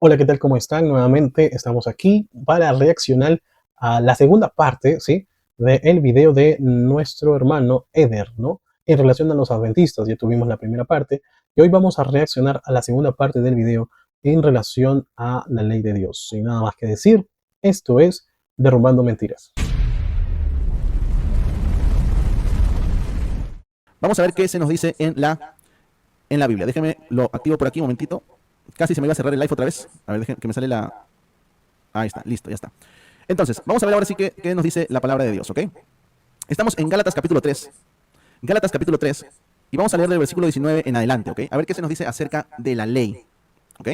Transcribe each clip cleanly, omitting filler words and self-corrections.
Hola, ¿qué tal? ¿Cómo están? Nuevamente estamos aquí para reaccionar a la segunda parte, ¿sí? Del video de nuestro hermano Eder, ¿no? En relación a los adventistas, ya tuvimos la primera parte y hoy vamos a reaccionar a la segunda parte del video en relación a la ley de Dios. Sin nada más que decir, esto es Derrumbando Mentiras. Vamos a ver qué se nos dice en la Biblia. Déjenme, lo activo por aquí un momentito. Casi se me iba a cerrar el live otra vez. A ver, déjenme que me sale la... Ahí está, listo, ya está. Entonces, vamos a ver ahora sí qué nos dice la palabra de Dios, ¿ok? Estamos en Gálatas capítulo 3. Gálatas capítulo 3. Y vamos a leer del versículo 19 en adelante, ¿ok? A ver qué se nos dice acerca de la ley, ¿ok?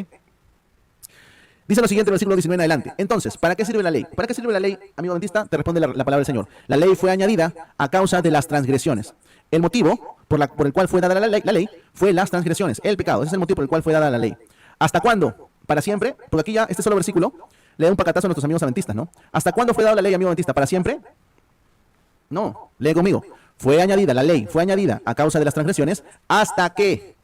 Dice lo siguiente, versículo 19 en adelante. Entonces, ¿para qué sirve la ley? ¿Para qué sirve la ley, amigo adventista? Te responde la palabra del Señor. La ley fue añadida a causa de las transgresiones. El motivo por el cual fue dada la ley fue las transgresiones, el pecado. Ese es el motivo por el cual fue dada la ley. ¿Hasta cuándo? ¿Para siempre? Porque aquí ya, este solo versículo, le da un pacatazo a nuestros amigos adventistas, ¿no? ¿Hasta cuándo fue dada la ley, amigo adventista? ¿Para siempre? No, lee conmigo. Fue añadida, la ley fue añadida a causa de las transgresiones hasta que,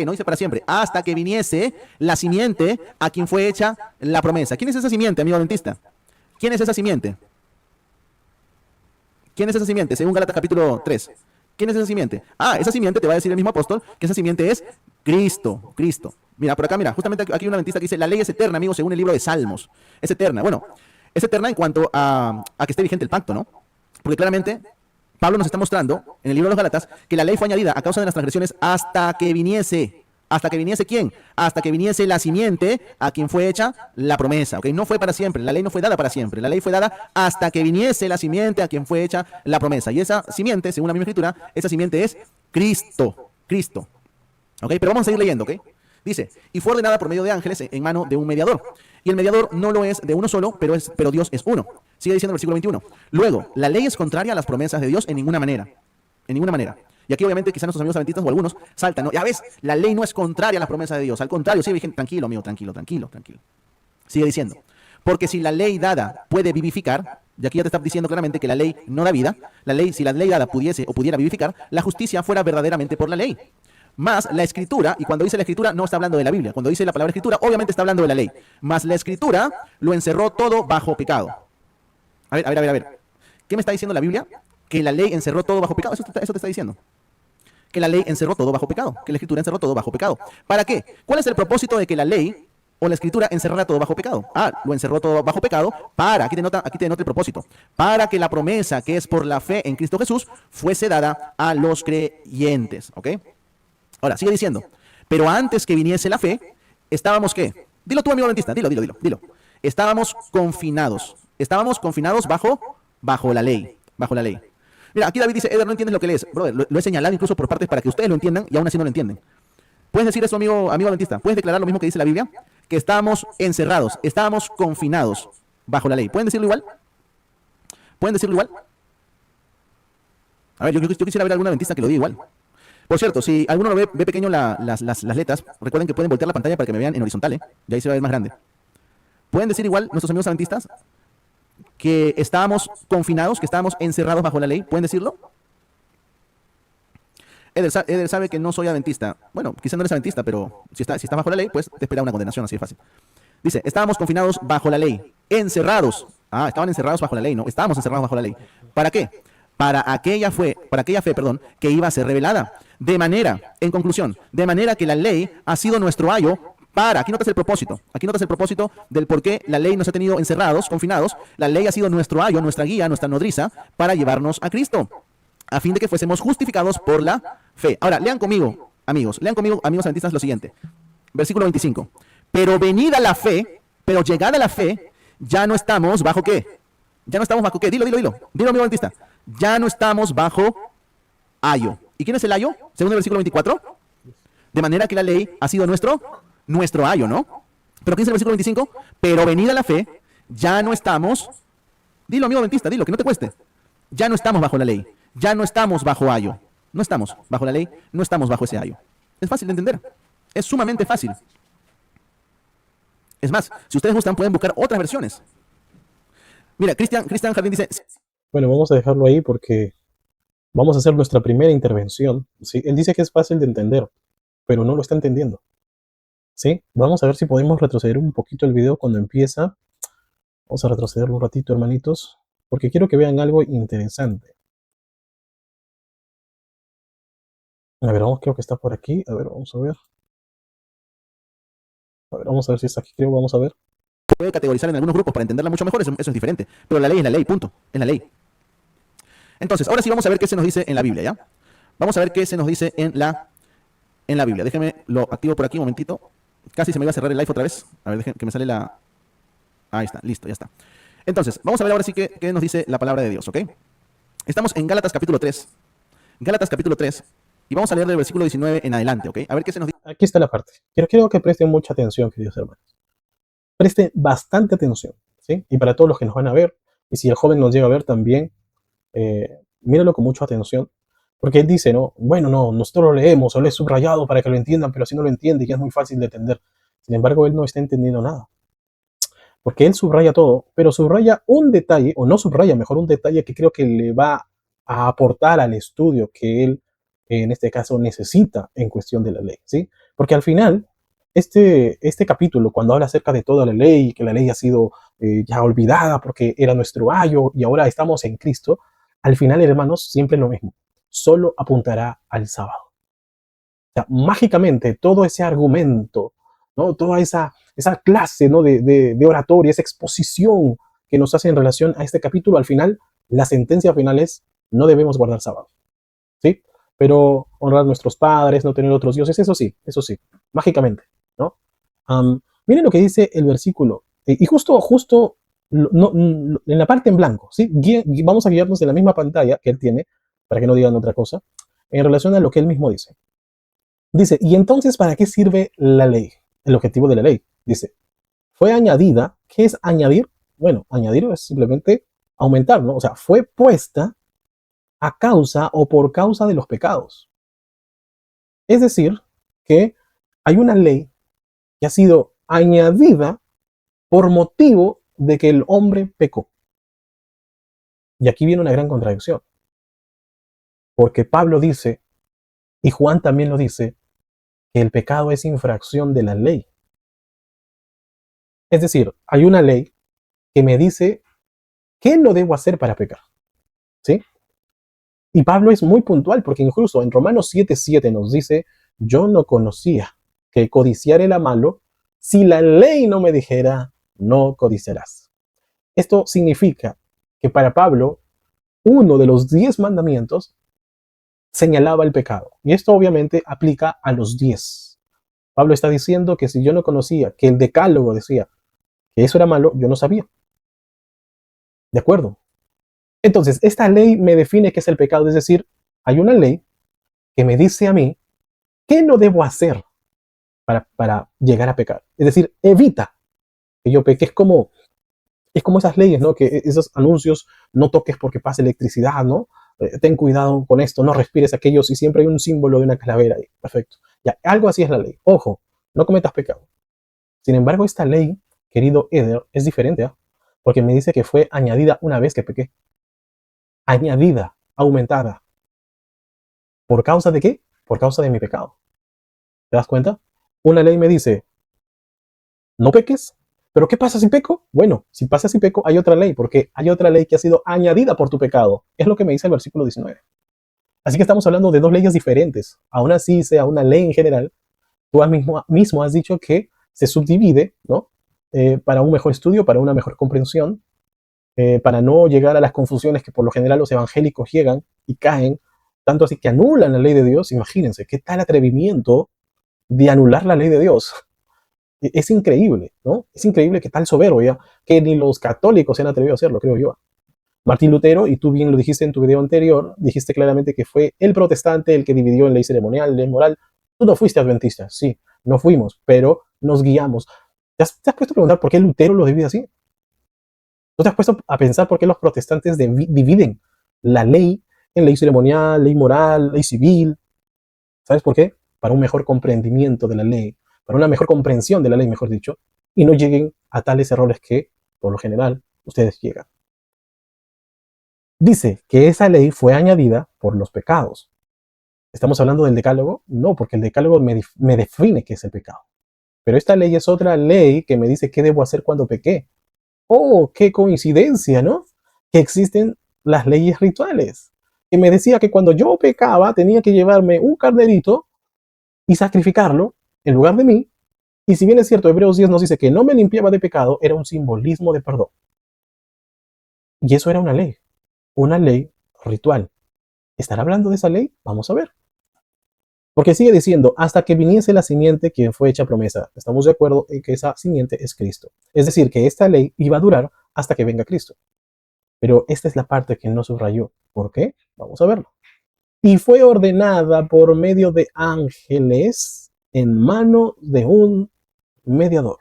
no dice para siempre, hasta que viniese la simiente a quien fue hecha la promesa. ¿Quién es esa simiente, amigo adventista? ¿Quién es esa simiente? ¿Quién es esa simiente? Según Gálatas capítulo 3. ¿Quién es esa simiente? Ah, esa simiente, te va a decir el mismo apóstol, que esa simiente es Cristo, Cristo. Mira, por acá, mira, justamente aquí hay una adventista que dice, la ley es eterna, amigo, según el libro de Salmos. Es eterna. Bueno, es eterna en cuanto a que esté vigente el pacto, ¿no? Porque claramente Pablo nos está mostrando en el libro de los Gálatas que la ley fue añadida a causa de las transgresiones hasta que viniese. ¿Hasta que viniese quién? Hasta que viniese la simiente a quien fue hecha la promesa. ¿Ok? No fue para siempre. La ley no fue dada para siempre. La ley fue dada hasta que viniese la simiente a quien fue hecha la promesa. Y esa simiente, según la misma escritura, esa simiente es Cristo. Cristo. ¿Ok? Pero vamos a seguir leyendo, ¿ok? Dice, y fue ordenada por medio de ángeles en mano de un mediador. Y el mediador no lo es de uno solo, pero Dios es uno. Sigue diciendo el versículo 21. Luego, la ley es contraria a las promesas de Dios en ninguna manera. En ninguna manera. Y aquí obviamente quizás nuestros amigos adventistas o algunos saltan, ¿no? Ya ves, la ley no es contraria a las promesas de Dios. Al contrario, sigue vigente. Tranquilo, amigo, tranquilo, tranquilo, tranquilo. Sigue diciendo. Porque si la ley dada puede vivificar, y aquí ya te está diciendo claramente que la ley no da vida, si la ley dada pudiese o pudiera vivificar, la justicia fuera verdaderamente por la ley. Más la escritura, y cuando dice la escritura no está hablando de la Biblia, cuando dice la palabra escritura obviamente está hablando de la ley, más la escritura lo encerró todo bajo pecado. A ver, a ver, a ver, a ver. ¿Qué me está diciendo la Biblia? Que la ley encerró todo bajo pecado. Eso te está diciendo. Que la ley encerró todo bajo pecado. Que la escritura encerró todo bajo pecado. ¿Para qué? ¿Cuál es el propósito de que la ley o la escritura encerrara todo bajo pecado? Ah, lo encerró todo bajo pecado para, aquí te nota el propósito, para que la promesa que es por la fe en Cristo Jesús fuese dada a los creyentes. ¿Ok? Ahora, sigue diciendo, pero antes que viniese la fe, estábamos ¿qué? Dilo tú, amigo adventista, dilo. Estábamos confinados bajo la ley, bajo la ley. Mira, aquí David dice, Eder, no entiendes lo que lees. Brother, lo he señalado incluso por partes para que ustedes lo entiendan y aún así no lo entienden. ¿Puedes decir eso, amigo adventista? ¿Puedes declarar lo mismo que dice la Biblia? Que estábamos encerrados, estábamos confinados bajo la ley. ¿Pueden decirlo igual? ¿Pueden decirlo igual? A ver, yo quisiera ver a algún adventista que lo diga igual. Por cierto, si alguno lo ve pequeño las letras, recuerden que pueden voltear la pantalla para que me vean en horizontal, ¿eh? Y ahí se va a ver más grande. ¿Pueden decir igual nuestros amigos adventistas que estábamos confinados, que estábamos encerrados bajo la ley? ¿Pueden decirlo? Eder sabe que no soy adventista. Bueno, quizá no eres adventista, pero si estás bajo la ley, pues te espera una condenación, así de fácil. Dice, estábamos confinados bajo la ley, encerrados. Ah, estaban encerrados bajo la ley, no, estábamos encerrados bajo la ley. ¿Para qué? Para aquella fe, perdón, que iba a ser revelada. De manera, en conclusión, de manera que la ley ha sido nuestro ayo para, aquí notas el propósito del por qué la ley nos ha tenido encerrados, confinados. La ley ha sido nuestro ayo, nuestra guía, nuestra nodriza, para llevarnos a Cristo, a fin de que fuésemos justificados por la fe. Ahora, lean conmigo, amigos adventistas, lo siguiente. Versículo 25. Pero venida la fe, pero llegada la fe, ya no estamos bajo ¿qué? Ya no estamos bajo ¿qué? Dilo, amigo adventista. Ya no estamos bajo ayo. ¿Y quién es el ayo? Según el versículo 24. De manera que la ley ha sido nuestro ayo, ¿no? Pero ¿qué dice el versículo 25? Pero venida la fe, ya no estamos. Dilo, amigo adventista, dilo, que no te cueste. Ya no estamos bajo la ley. Ya no estamos bajo ayo. No estamos bajo la ley, no estamos bajo ese ayo. Es fácil de entender. Es sumamente fácil. Es más, si ustedes gustan, pueden buscar otras versiones. Mira, Cristian Jardín dice, Bueno, vamos a dejarlo ahí porque vamos a hacer nuestra primera intervención. ¿Sí? Él dice que es fácil de entender, pero no lo está entendiendo. ¿sí? Vamos a ver si podemos retroceder un poquito el video cuando empieza. Vamos a retrocederlo un ratito, hermanitos, porque quiero que vean algo interesante. A ver, vamos, creo que está por aquí. A ver, vamos a ver. A ver, vamos a ver si está aquí, creo, vamos a ver. Puede categorizar en algunos grupos para entenderla mucho mejor, eso es diferente. Pero la ley es la ley, punto. Es la ley. Entonces, ahora sí vamos a ver qué se nos dice en la Biblia, ¿ya? Vamos a ver qué se nos dice en la Biblia. Déjenme, lo activo por aquí un momentito. Casi se me iba a cerrar el live otra vez. A ver, déjenme que me sale la... Ahí está, listo, ya está. Entonces, vamos a ver ahora sí qué nos dice la palabra de Dios, ¿ok? Estamos en Gálatas capítulo 3. Gálatas capítulo 3. Y vamos a leer del versículo 19 en adelante, ¿ok? A ver qué se nos dice. Aquí está la parte. Quiero que presten mucha atención, queridos hermanos. Presten bastante atención, ¿sí? Y para todos los que nos van a ver, y si el joven nos llega a ver también, mírenlo con mucha atención, porque él dice, ¿no? Bueno, no, nosotros lo leemos o lo he subrayado para que lo entiendan, pero si no lo entiende, ya es muy fácil de entender. Sin embargo, él no está entendiendo nada, porque él subraya todo, pero subraya un detalle, o no subraya, mejor un detalle que creo que le va a aportar al estudio que él, en este caso, necesita en cuestión de la ley, ¿sí? Porque al final, este capítulo, cuando habla acerca de toda la ley, que la ley ha sido ya olvidada porque era nuestro ayo y ahora estamos en Cristo, al final, hermanos, siempre es lo mismo, solo apuntará al sábado. O sea, mágicamente todo ese argumento, ¿no? Toda esa clase, ¿no? de oratoria, esa exposición que nos hace en relación a este capítulo, al final, la sentencia final es, no debemos guardar sábado, ¿sí? Pero honrar a nuestros padres, no tener otros dioses, eso sí, mágicamente, ¿no? Miren lo que dice el versículo, y justo en la parte en blanco, ¿sí? Vamos a guiarnos en la misma pantalla que él tiene, para que no digan otra cosa, en relación a lo que él mismo dice. Dice, ¿y entonces para qué sirve la ley? El objetivo de la ley. Dice, fue añadida. ¿Qué es añadir? Bueno, añadir es simplemente aumentar, ¿no? O sea, fue puesta a causa o por causa de los pecados. Es decir, que hay una ley que ha sido añadida por motivo de que el hombre pecó. Y aquí viene una gran contradicción. Porque Pablo dice, y Juan también lo dice, que el pecado es infracción de la ley. Es decir, hay una ley que me dice qué no debo hacer para pecar, ¿sí? Y Pablo es muy puntual porque incluso en Romanos 7:7 nos dice, yo no conocía que codiciar era malo si la ley no me dijera, no codiciarás. Esto significa que para Pablo, uno de los 10 mandamientos señalaba el pecado. Y esto obviamente aplica a los 10. Pablo está diciendo que si yo no conocía que el decálogo decía que eso era malo, yo no sabía. ¿De acuerdo? Entonces, esta ley me define qué es el pecado, es decir, hay una ley que me dice a mí qué no debo hacer para llegar a pecar. Es decir, evita que yo peque. Es como esas leyes, ¿no? Que esos anuncios, no toques porque pasa electricidad, ¿no? Ten cuidado con esto, no respires aquellos y siempre hay un símbolo de una calavera ahí. Perfecto. Ya, algo así es la ley. Ojo, no cometas pecado. Sin embargo, esta ley, querido Eder, es diferente, ¿eh? Porque me dice que fue añadida una vez que pequé. Añadida, aumentada. ¿Por causa de qué? Por causa de mi pecado. ¿Te das cuenta? Una ley me dice, no peques, pero ¿qué pasa si peco? Bueno, si pasa si peco, hay otra ley, porque hay otra ley que ha sido añadida por tu pecado. Es lo que me dice el versículo 19. Así que estamos hablando de dos leyes diferentes. Aún así sea una ley en general, tú mismo has dicho que se subdivide, ¿no? Para un mejor estudio, para una mejor comprensión, para no llegar a las confusiones que por lo general los evangélicos llegan y caen, tanto así que anulan la ley de Dios. Imagínense, qué tal atrevimiento de anular la ley de Dios. Es increíble, ¿no? Es increíble que tal soberbia, que ni los católicos se han atrevido a hacerlo, creo yo. Martín Lutero, y tú bien lo dijiste en tu video anterior, dijiste claramente que fue el protestante el que dividió en ley ceremonial, ley moral. Tú no fuiste adventista, sí, no fuimos, pero nos guiamos. ¿Te has puesto a preguntar por qué Lutero lo divide así? ¿Tú te has puesto a pensar por qué los protestantes dividen la ley en ley ceremonial, ley moral, ley civil? ¿Sabes por qué? Para un mejor comprendimiento de la ley, para una mejor comprensión de la ley, mejor dicho, y no lleguen a tales errores que, por lo general, ustedes llegan. Dice que esa ley fue añadida por los pecados. ¿Estamos hablando del decálogo? No, porque el decálogo me define qué es el pecado. Pero esta ley es otra ley que me dice qué debo hacer cuando pequé. Oh, qué coincidencia, ¿no? Que existen las leyes rituales. Que me decía que cuando yo pecaba tenía que llevarme un carnerito y sacrificarlo en lugar de mí. Y si bien es cierto, Hebreos 10 nos dice que no me limpiaba de pecado, era un simbolismo de perdón. Y eso era una ley ritual. ¿Estará hablando de esa ley? Vamos a ver. Porque sigue diciendo, hasta que viniese la simiente quien fue hecha promesa. Estamos de acuerdo en que esa simiente es Cristo. Es decir, que esta ley iba a durar hasta que venga Cristo. Pero esta es la parte que no subrayó. ¿Por qué? Vamos a verlo. Y fue ordenada por medio de ángeles en mano de un mediador.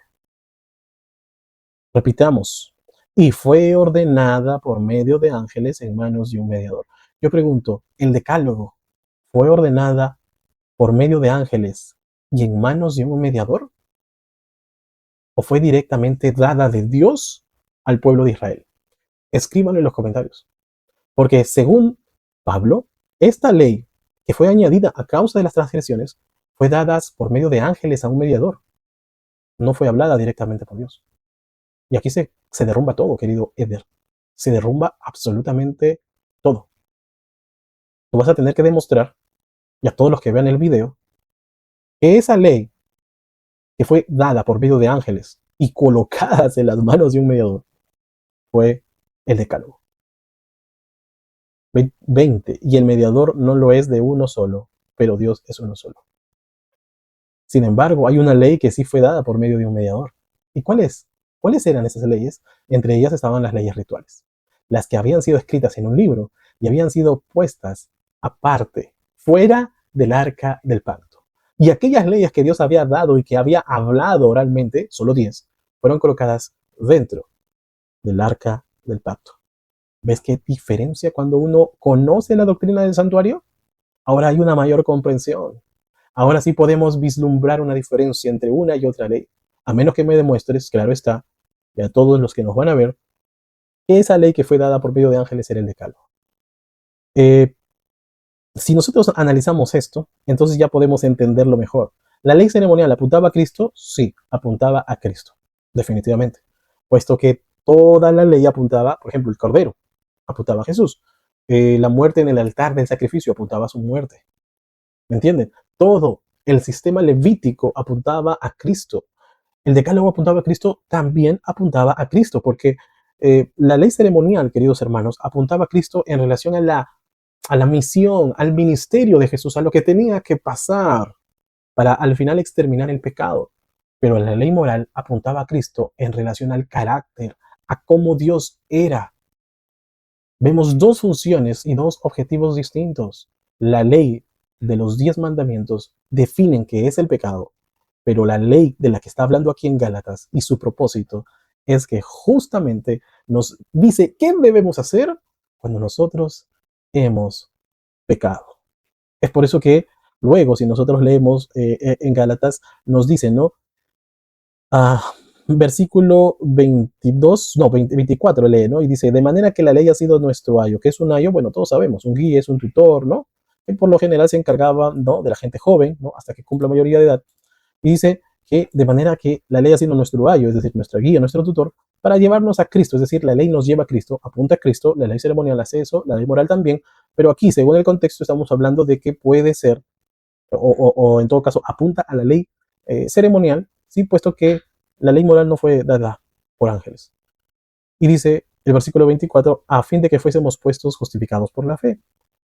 Repitamos. Y fue ordenada por medio de ángeles en manos de un mediador. Yo pregunto, ¿el decálogo fue ordenada por medio de ángeles y en manos de un mediador? ¿O fue directamente dada de Dios al pueblo de Israel? Escríbanlo en los comentarios. Porque según Pablo, esta ley que fue añadida a causa de las transgresiones fue dada por medio de ángeles a un mediador. No fue hablada directamente por Dios. Y aquí se derrumba todo, querido Eder. Se derrumba absolutamente todo. Tú vas a tener que demostrar, y a todos los que vean el video, que esa ley que fue dada por medio de ángeles y colocadas en las manos de un mediador fue el decálogo. 20. Y el mediador no lo es de uno solo, pero Dios es uno solo. Sin embargo, hay una ley que sí fue dada por medio de un mediador. ¿Y cuál es? ¿Cuáles eran esas leyes? Entre ellas estaban las leyes rituales, las que habían sido escritas en un libro y habían sido puestas aparte, fuera del arca del pacto. Y aquellas leyes que Dios había dado y que había hablado oralmente, solo 10, fueron colocadas dentro del arca del pacto. ¿Ves qué diferencia cuando uno conoce la doctrina del santuario? Ahora hay una mayor comprensión. Ahora sí podemos vislumbrar una diferencia entre una y otra ley. A menos que me demuestres, claro está, y a todos los que nos van a ver, que esa ley que fue dada por medio de ángeles era el decálogo. Si nosotros analizamos esto, entonces ya podemos entenderlo mejor. ¿La ley ceremonial apuntaba a Cristo? Sí, apuntaba a Cristo, definitivamente. Puesto que toda la ley apuntaba, por ejemplo, el Cordero apuntaba a Jesús. La muerte en el altar del sacrificio apuntaba a su muerte. ¿Me entienden? Todo el sistema levítico apuntaba a Cristo. El decálogo apuntaba a Cristo, también apuntaba a Cristo, porque la ley ceremonial, queridos hermanos, apuntaba a Cristo en relación a la misión, al ministerio de Jesús, a lo que tenía que pasar para al final exterminar el pecado. Pero la ley moral apuntaba a Cristo en relación al carácter, a cómo Dios era. Vemos dos funciones y dos objetivos distintos. La ley de los 10 mandamientos definen qué es el pecado, pero la ley de la que está hablando aquí en Gálatas y su propósito es que justamente nos dice qué debemos hacer cuando nosotros hemos pecado. Es por eso que luego, si nosotros leemos en Gálatas, nos dice, ¿no? Versículo 22, no, 24 lee, ¿no? Y dice, de manera que la ley ha sido nuestro ayo. ¿Qué es un ayo? Bueno, todos sabemos, un guía es un tutor, ¿no? Que por lo general se encargaba, ¿no? De la gente joven, ¿no? Hasta que cumpla mayoría de edad. Y dice que de manera que la ley ha sido nuestro ayo, es decir, nuestra guía, nuestro tutor, para llevarnos a Cristo, es decir, la ley nos lleva a Cristo, apunta a Cristo, la ley ceremonial hace eso, la ley moral también, pero aquí, según el contexto, estamos hablando de que puede ser, o en todo caso, apunta a la ley ceremonial, ¿sí? Puesto que la ley moral no fue dada por ángeles. Y dice el versículo 24, a fin de que fuésemos puestos justificados por la fe.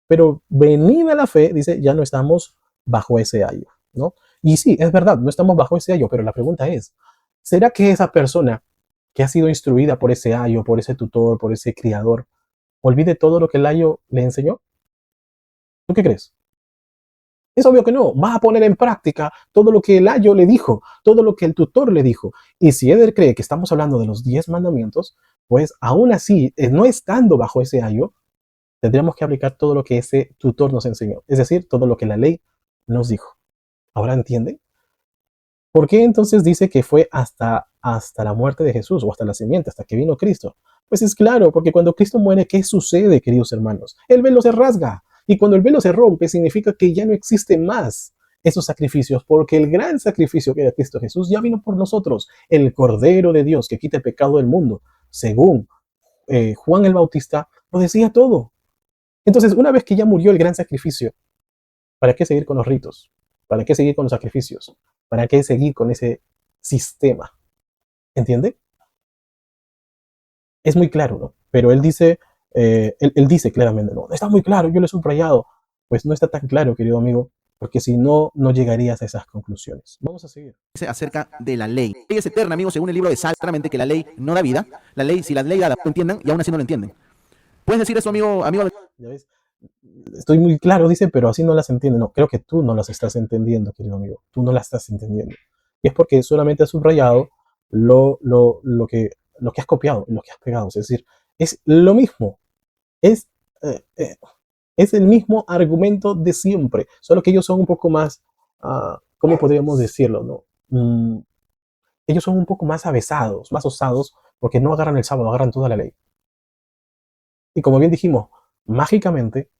Pero venida la fe, dice, ya no estamos bajo ese ayo, ¿no? Y sí, es verdad, no estamos bajo ese ayo, pero la pregunta es, ¿será que esa persona que ha sido instruida por ese ayo, por ese tutor, por ese criador, olvide todo lo que el ayo le enseñó? ¿Tú qué crees? Es obvio que no, va a poner en práctica todo lo que el ayo le dijo, todo lo que el tutor le dijo. Y si Eder cree que estamos hablando de los 10 mandamientos, pues aún así, no estando bajo ese ayo, tendríamos que aplicar todo lo que ese tutor nos enseñó, es decir, todo lo que la ley nos dijo. ¿Ahora entienden? ¿Por qué entonces dice que fue hasta la muerte de Jesús o hasta la simiente, hasta que vino Cristo? Pues es claro, porque cuando Cristo muere, ¿qué sucede, queridos hermanos? El velo se rasga. Y cuando el velo se rompe, significa que ya no existe más esos sacrificios, porque el gran sacrificio que era Cristo Jesús ya vino por nosotros, el Cordero de Dios que quita el pecado del mundo, según Juan el Bautista, lo decía todo. Entonces, una vez que ya murió el gran sacrificio, ¿para qué seguir con los ritos? ¿Para qué seguir con los sacrificios? ¿Para qué seguir con ese sistema? ¿Entiende? Es muy claro, ¿no? Pero él dice, él dice claramente, no, está muy claro, yo lo he subrayado. Pues no está tan claro, querido amigo, porque si no, no llegarías a esas conclusiones. Vamos a seguir. Dice acerca de la ley. La ley es eterna, amigos, según el libro de Sal, claramente que la ley no da vida. La ley, si la ley da, no lo entiendan y aún así no lo entienden. ¿Puedes decir eso, amigo? ¿Ya ves? Estoy muy claro, dice, pero así no las entiende. No, creo que tú no las estás entendiendo, querido amigo. Tú no las estás entendiendo. Y es porque solamente has subrayado lo que has copiado, lo que has pegado. Es decir, es lo mismo. Es, eh, eh, es el mismo argumento de siempre. Solo que ellos son un poco más, ¿cómo podríamos decirlo? ¿No? Ellos son un poco más avesados, más osados, porque no agarran el sábado, agarran toda la ley. Y como bien dijimos, mágicamente,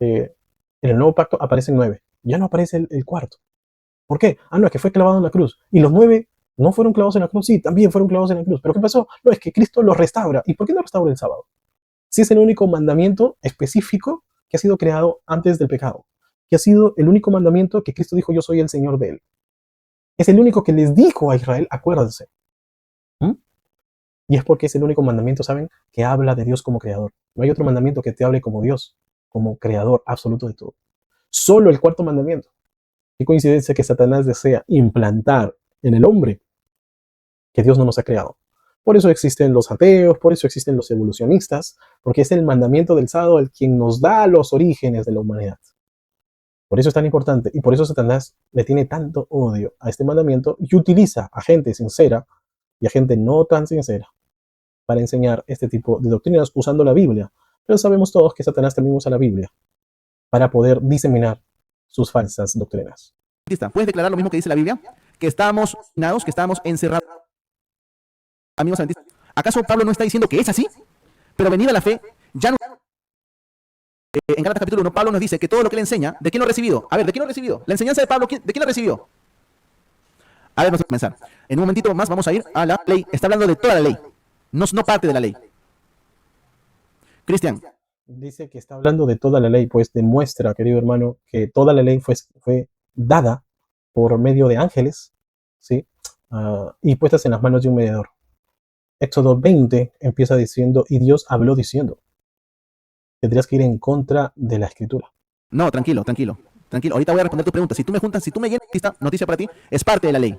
en el nuevo pacto aparecen 9. Ya no aparece el cuarto. ¿Por qué? No, es que fue clavado en la cruz. Y los 9 no fueron clavados en la cruz. Sí, también fueron clavados en la cruz. ¿Pero qué pasó? No, es que Cristo los restaura. ¿Y por qué no restaura el sábado? Si es el único mandamiento específico que ha sido creado antes del pecado. Que ha sido el único mandamiento que Cristo dijo, yo soy el Señor de él. Es el único que les dijo a Israel, acuérdense. ¿Mm? Y es porque es el único mandamiento, ¿saben? Que habla de Dios como creador. No hay otro mandamiento que te hable como Dios, como creador absoluto de todo. Solo el cuarto mandamiento. Qué coincidencia que Satanás desea implantar en el hombre que Dios no nos ha creado. Por eso existen los ateos, por eso existen los evolucionistas, porque es el mandamiento del sábado el quien nos da los orígenes de la humanidad. Por eso es tan importante y por eso Satanás le tiene tanto odio a este mandamiento y utiliza a gente sincera y a gente no tan sincera para enseñar este tipo de doctrinas usando la Biblia. Pero sabemos todos que Satanás también usa la Biblia para poder diseminar sus falsas doctrinas. ¿Puedes declarar lo mismo que dice la Biblia? Que estábamos nados, que estábamos encerrados. Amigos adventistas, ¿acaso Pablo no está diciendo que es así? Pero venida la fe, ya no. En Gálatas capítulo 1, Pablo nos dice que todo lo que él enseña, ¿de quién lo ha recibido? A ver, ¿de quién lo ha recibido? La enseñanza de Pablo, ¿de quién la recibió? A ver, vamos a comenzar. En un momentito más vamos a ir a la ley. Está hablando de toda la ley, no parte de la ley. Cristian. Dice que está hablando de toda la ley, pues demuestra, querido hermano, que toda la ley fue dada por medio de ángeles, ¿sí? Y puestas en las manos de un mediador. Éxodo 20 empieza diciendo, y Dios habló diciendo, tendrías que ir en contra de la escritura. No, tranquilo. Ahorita voy a responder tu pregunta. Si tú me llenas esta noticia para ti, es parte de la ley.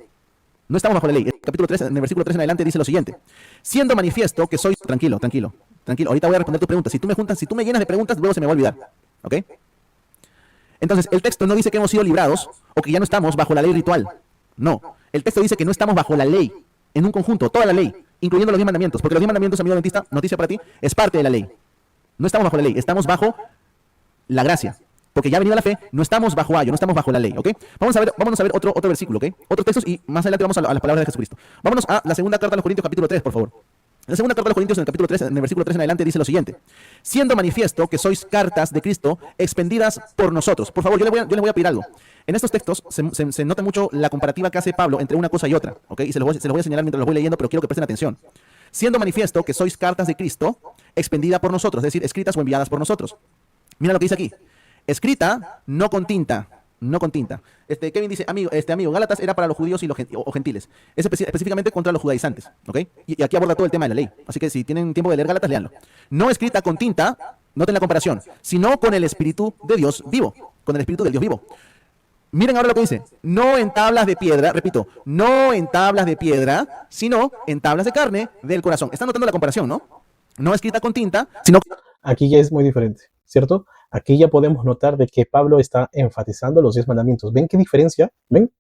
No estamos bajo la ley. El capítulo 3, en el versículo 3 en adelante dice lo siguiente. Siendo manifiesto que soy... Tranquilo. Ahorita voy a responder tu pregunta. Si tú me llenas de preguntas, luego se me va a olvidar. ¿Ok? Entonces, el texto no dice que hemos sido librados o que ya no estamos bajo la ley ritual. No. El texto dice que no estamos bajo la ley, en un conjunto, toda la ley, incluyendo los 10 mandamientos. Porque los 10 mandamientos, amigo adventista, noticia para ti, es parte de la ley. No estamos bajo la ley, estamos bajo la gracia. Porque ya ha venido la fe, no estamos bajo ayo, no estamos bajo la ley, ¿ok? Vámonos a ver otro versículo, ¿ok? Otros textos y más adelante vamos a las palabras de Jesucristo. Vámonos a la segunda carta a los Corintios, capítulo 3, por favor. La segunda carta a los Corintios, en el capítulo 3, en el versículo 3 en adelante, dice lo siguiente. Siendo manifiesto que sois cartas de Cristo expendidas por nosotros. Por favor, yo les voy a pedir algo. En estos textos se nota mucho la comparativa que hace Pablo entre una cosa y otra, ¿ok? Y se los voy a señalar mientras los voy leyendo, pero quiero que presten atención. Siendo manifiesto que sois cartas de Cristo expendida por nosotros, es decir, escritas o enviadas por nosotros. Mira lo que dice aquí. Escrita, no con tinta. Kevin dice, amigo, Gálatas era para los judíos y o gentiles. Es específicamente contra los judaizantes, ¿ok? Y aquí aborda todo el tema de la ley. Así que si tienen tiempo de leer Gálatas, léanlo. No escrita con tinta, noten la comparación, sino con el Espíritu de Dios vivo, con el Espíritu del Dios vivo. Miren ahora lo que dice, no en tablas de piedra, repito, no en tablas de piedra, sino en tablas de carne del corazón. Están notando la comparación, ¿no? No escrita con tinta, sino... Aquí ya es muy diferente, ¿cierto? Aquí ya podemos notar de que Pablo está enfatizando los 10 mandamientos. ¿Ven qué diferencia? ¿Ven?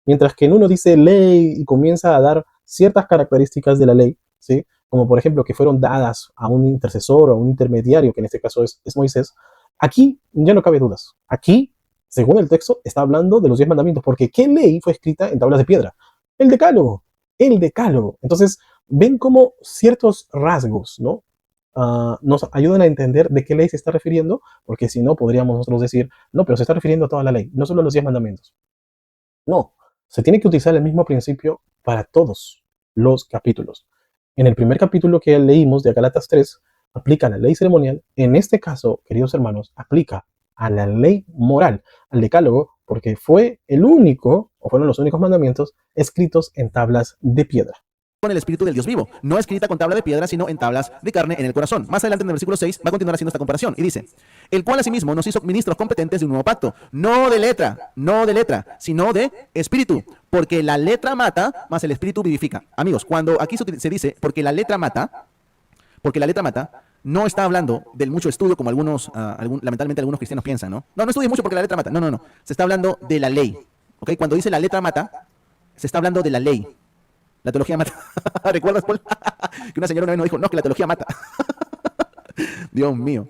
Mientras que en uno dice ley y comienza a dar ciertas características de la ley, ¿sí? Como por ejemplo que fueron dadas a un intercesor o a un intermediario, que en este caso es Moisés, aquí ya no cabe dudas. Aquí, según el texto, está hablando de los 10 mandamientos, porque ¿qué ley fue escrita en tablas de piedra? El decálogo. Entonces, ven cómo ciertos rasgos, ¿no? Nos ayudan a entender de qué ley se está refiriendo, porque si no, podríamos nosotros decir, no, pero se está refiriendo a toda la ley, no solo a los 10 mandamientos. No, se tiene que utilizar el mismo principio para todos los capítulos. En el primer capítulo que leímos de Gálatas 3, aplica la ley ceremonial. En este caso, queridos hermanos, aplica a la ley moral, al decálogo, porque fue el único, o fueron los únicos mandamientos escritos en tablas de piedra. Con el espíritu del Dios vivo, no escrita con tabla de piedra, sino en tablas de carne en el corazón. Más adelante en el versículo 6 va a continuar haciendo esta comparación y dice, el cual asimismo nos hizo ministros competentes de un nuevo pacto, no de letra, sino de espíritu, porque la letra mata, más el espíritu vivifica. Amigos, cuando aquí se dice, porque la letra mata, no está hablando del mucho estudio como lamentablemente algunos cristianos piensan, ¿no? No estudies mucho porque la letra mata. No, no, no. Se está hablando de la ley. ¿Ok? Cuando dice la letra mata, se está hablando de la ley. La teología mata. ¿Recuerdas, Paul? Que una señora una vez nos dijo, no, que la teología mata. Dios mío.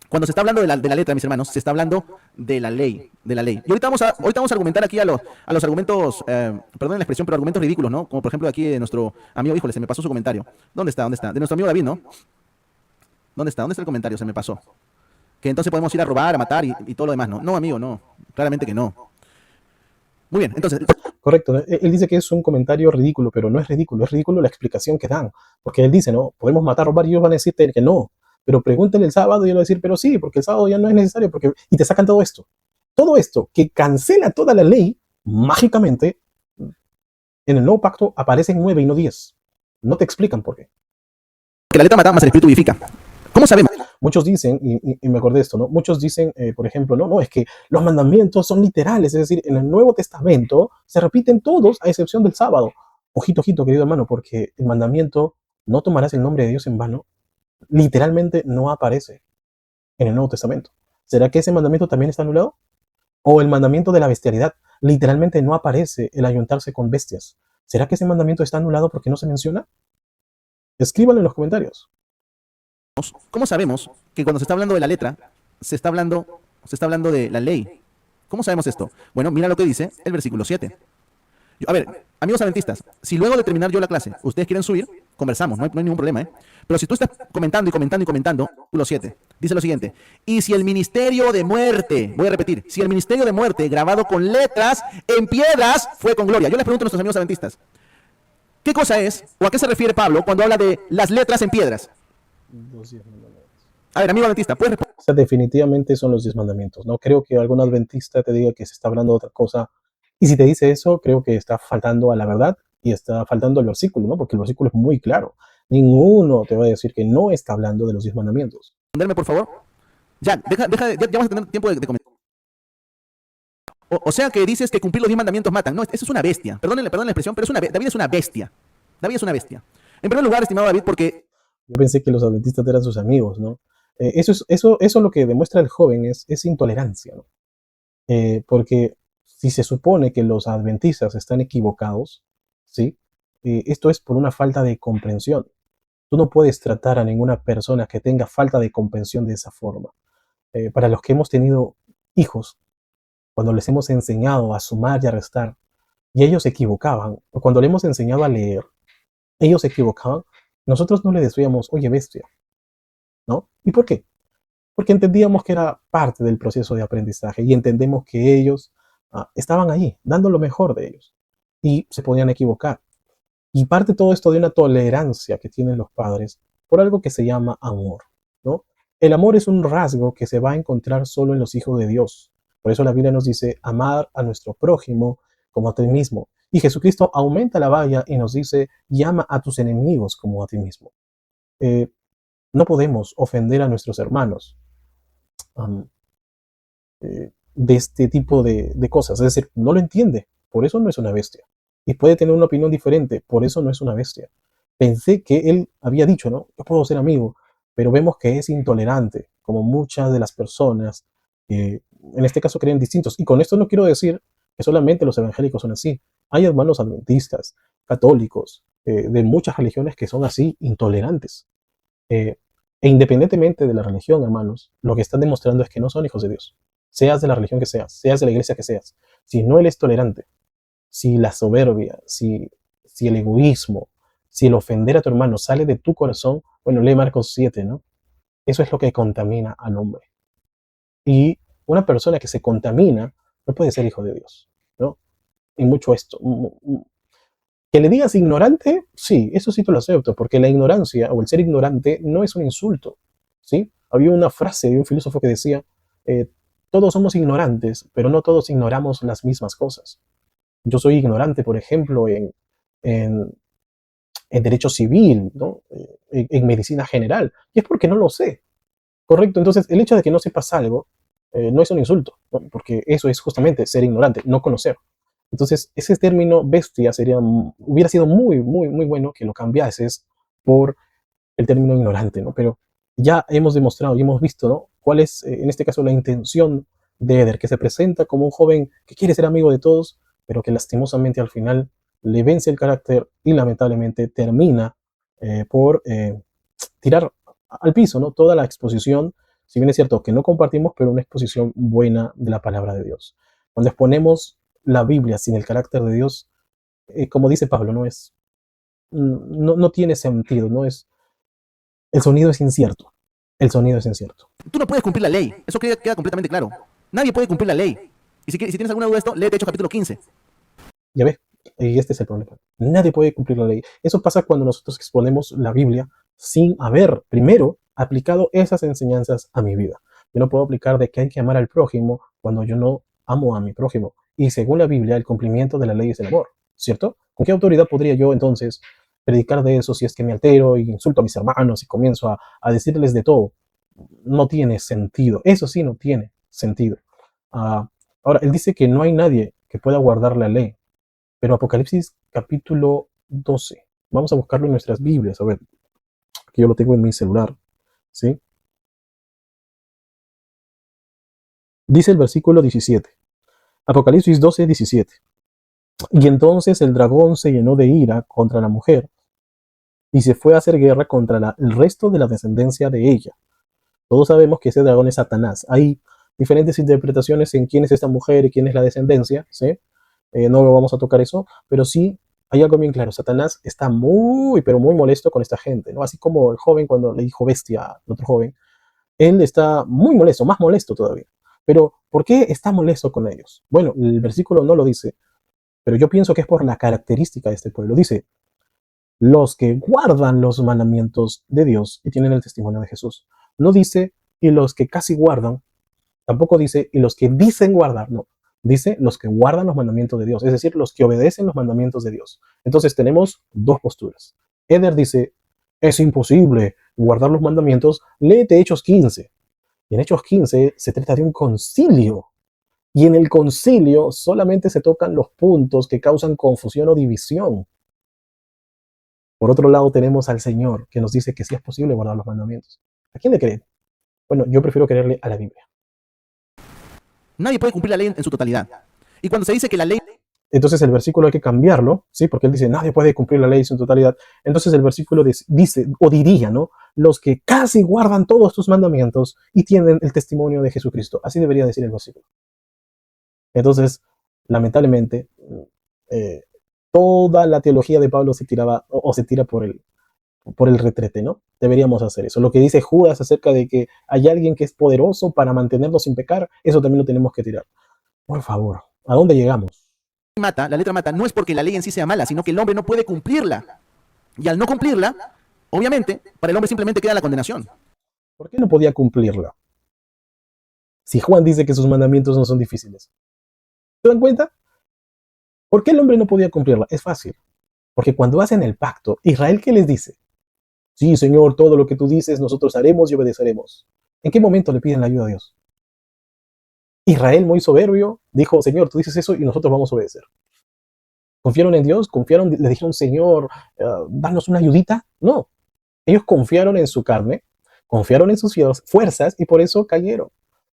Cuando se está hablando de la letra, mis hermanos, se está hablando de la ley, de la ley. Y ahorita vamos a argumentar aquí a los argumentos, perdón la expresión, pero argumentos ridículos, ¿no? Como por ejemplo aquí de nuestro amigo, híjole, se me pasó su comentario. ¿Dónde está? ¿Dónde está? De nuestro amigo David, ¿no? ¿Dónde está? ¿Dónde está el comentario? Se me pasó. Que entonces podemos ir a robar, a matar y todo lo demás, ¿no? No, amigo, no. Claramente que no. Muy bien, entonces, Correcto. Él dice que es un comentario ridículo, pero no es ridículo la explicación que dan. Porque él dice, no, podemos matar, robar, y ellos van a decirte que no. Pero pregúntenle el sábado y él va a decir, pero sí, porque el sábado ya no es necesario, y te sacan todo esto. Todo esto que cancela toda la ley, mágicamente, en el nuevo pacto aparecen 9 y no 10. No te explican por qué. que la letra mata, más el espíritu vivifica. ¿Cómo sabemos? Muchos dicen, y me acordé de esto, ¿no? Muchos dicen, por ejemplo, no, es que los mandamientos son literales, es decir, en el Nuevo Testamento se repiten todos a excepción del sábado. Ojito, ojito, querido hermano, porque el mandamiento, no tomarás el nombre de Dios en vano, literalmente no aparece en el Nuevo Testamento. ¿Será que ese mandamiento también está anulado? O el mandamiento de la bestialidad, literalmente no aparece el ayuntarse con bestias. ¿Será que ese mandamiento está anulado porque no se menciona? Escríbanlo en los comentarios. ¿Cómo sabemos que cuando se está hablando de la letra, se está hablando de la ley? ¿Cómo sabemos esto? Bueno, mira lo que dice el versículo 7. A ver, amigos adventistas, si luego de terminar yo la clase, ustedes quieren subir, conversamos, no hay ningún problema, ¿eh? Pero si tú estás comentando y comentando y comentando, versículo 7, dice lo siguiente, y si el ministerio de muerte, voy a repetir, si el ministerio de muerte grabado con letras en piedras fue con gloria. Yo les pregunto a nuestros amigos adventistas, ¿qué cosa es o a qué se refiere Pablo cuando habla de las letras en piedras? A ver, amigo adventista, ¿puedes responder? O sea, definitivamente son los 10 mandamientos. No creo que algún adventista te diga que se está hablando de otra cosa. Y si te dice eso, creo que está faltando a la verdad y está faltando el versículo, ¿no? Porque el versículo es muy claro. Ninguno te va a decir que no está hablando de los 10 mandamientos. Responderme, por favor. Ya, ya vamos a tener tiempo de comentar. O sea que dices que cumplir los 10 mandamientos matan. No, eso es una bestia. Perdónenle la expresión, pero David es una bestia. David es una bestia. En primer lugar, estimado David, porque Yo pensé que los adventistas eran sus amigos, ¿no? Eso lo que demuestra el joven es intolerancia, ¿no? Porque si se supone que los adventistas están equivocados, ¿sí? Esto es por una falta de comprensión. Tú no puedes tratar a ninguna persona que tenga falta de comprensión de esa forma. Para los que hemos tenido hijos, cuando les hemos enseñado a sumar y a restar, y ellos se equivocaban, o cuando les hemos enseñado a leer, ellos se equivocaban, nosotros no les decíamos, oye, bestia, ¿no? ¿Y por qué? Porque entendíamos que era parte del proceso de aprendizaje y entendemos que ellos estaban ahí, dando lo mejor de ellos, y se podían equivocar. Y parte todo esto de una tolerancia que tienen los padres por algo que se llama amor, ¿no? El amor es un rasgo que se va a encontrar solo en los hijos de Dios. Por eso la Biblia nos dice amar a nuestro prójimo como a ti mismo. Y Jesucristo aumenta la valla y nos dice llama a tus enemigos como a ti mismo. Eh, no podemos ofender a nuestros hermanos um, de este tipo de cosas. Es decir, no lo entiende, por eso no es una bestia. Y puede tener una opinión diferente, por eso no es una bestia. Pensé que él había dicho, ¿no? Yo puedo ser amigo, pero vemos que es intolerante, como muchas de las personas que en este caso creen distintos. Y con esto no quiero decir que solamente los evangélicos son así. Hay hermanos adventistas, católicos, de muchas religiones que son así, intolerantes. Eh, e independientemente de la religión, hermanos, lo que están demostrando es que no son hijos de Dios. Seas de la religión que seas de la iglesia que seas. Si no eres tolerante, si la soberbia, si el egoísmo, si el ofender a tu hermano sale de tu corazón, bueno, lee Marcos 7, ¿no? Eso es lo que contamina al hombre. Y una persona que se contamina no puede ser hijo de Dios, ¿no? en mucho esto. Que le digas ignorante, sí, eso sí te lo acepto, porque la ignorancia o el ser ignorante no es un insulto, ¿sí? Había una frase de un filósofo que decía, eh, todos somos ignorantes, pero no todos ignoramos las mismas cosas. Yo soy ignorante, por ejemplo, en, en derecho civil, ¿no? En medicina general, y es porque no lo sé, ¿correcto? Entonces, el hecho de que no sepas algo no es un insulto, ¿no? Porque eso es justamente ser ignorante, no conocer. Entonces, ese término bestia hubiera sido muy, muy, muy bueno que lo cambiases por el término ignorante, ¿no? Pero ya hemos demostrado y hemos visto, ¿no? Cuál es, en este caso, la intención de Eder, que se presenta como un joven que quiere ser amigo de todos, pero que lastimosamente al final le vence el carácter y lamentablemente termina por tirar al piso, ¿no? Toda la exposición, si bien es cierto que no compartimos, pero una exposición buena de la palabra de Dios. Cuando exponemos la Biblia sin el carácter de Dios, como dice Pablo, no tiene sentido, no es, el sonido es incierto. El sonido es incierto. Tú no puedes cumplir la ley. Eso queda completamente claro. Nadie puede cumplir la ley. Y si tienes alguna duda de esto, léete Hechos capítulo 15. Ya ves, y este es el problema. Nadie puede cumplir la ley. Eso pasa cuando nosotros exponemos la Biblia sin haber primero aplicado esas enseñanzas a mi vida. Yo no puedo aplicar de que hay que amar al prójimo cuando yo no amo a mi prójimo. Y según la Biblia, el cumplimiento de la ley es el amor, ¿cierto? ¿Con qué autoridad podría yo entonces predicar de eso si es que me altero y insulto a mis hermanos y comienzo a decirles de todo? No tiene sentido. Eso sí no tiene sentido. Ah, ahora, él dice que no hay nadie que pueda guardar la ley, pero Apocalipsis capítulo 12. Vamos a buscarlo en nuestras Biblias. A ver, aquí yo lo tengo en mi celular. ¿Sí? Dice el versículo 17. Apocalipsis 12, 17. Y entonces el dragón se llenó de ira contra la mujer y se fue a hacer guerra contra el resto de la descendencia de ella. Todos sabemos que ese dragón es Satanás. Hay diferentes interpretaciones en quién es esta mujer y quién es la descendencia. ¿Sí? No lo vamos a tocar eso, pero sí hay algo bien claro. Satanás está muy, pero muy molesto con esta gente, ¿no? Así como el joven cuando le dijo bestia al otro joven, él está muy molesto, más molesto todavía. Pero, ¿por qué está molesto con ellos? Bueno, el versículo no lo dice, pero yo pienso que es por la característica de este pueblo. Dice, los que guardan los mandamientos de Dios y tienen el testimonio de Jesús. No dice, y los que casi guardan, tampoco dice, y los que dicen guardar, no. Dice los que guardan los mandamientos de Dios, es decir, los que obedecen los mandamientos de Dios. Entonces tenemos dos posturas. Eder dice, es imposible guardar los mandamientos, léete Hechos 15. Y en Hechos 15 se trata de un concilio. Y en el concilio solamente se tocan los puntos que causan confusión o división. Por otro lado tenemos al Señor que nos dice que sí es posible guardar los mandamientos. ¿A quién le creen? Bueno, yo prefiero creerle a la Biblia. Nadie puede cumplir la ley en su totalidad. Y cuando se dice que la ley... Entonces el versículo hay que cambiarlo, ¿sí? Porque él dice, nadie puede cumplir la ley en su totalidad. Entonces el versículo dice, o diría, ¿no? Los que casi guardan todos tus mandamientos y tienen el testimonio de Jesucristo. Así debería decir el versículo. Entonces, lamentablemente, eh, toda la teología de Pablo se tiraba o se tira por el retrete, ¿no? Deberíamos hacer eso. Lo que dice Judas acerca de que hay alguien que es poderoso para mantenernos sin pecar, eso también lo tenemos que tirar. Por favor, ¿a dónde llegamos? mata, la letra mata, no es porque la ley en sí sea mala, sino que el hombre no puede cumplirla. Y al no cumplirla, obviamente, para el hombre simplemente queda la condenación. ¿Por qué no podía cumplirla? Si Juan dice que sus mandamientos no son difíciles. ¿Se dan cuenta? ¿Por qué el hombre no podía cumplirla? Es fácil. Porque cuando hacen el pacto, Israel, ¿qué les dice? Sí, Señor, todo lo que tú dices nosotros haremos y obedeceremos. ¿En qué momento le piden la ayuda a Dios? Israel, muy soberbio, dijo, Señor, tú dices eso y nosotros vamos a obedecer. ¿Confiaron en Dios? ¿Confiaron? ¿Le dijeron, Señor, danos una ayudita? No. Ellos confiaron en su carne, confiaron en sus fuerzas y por eso cayeron.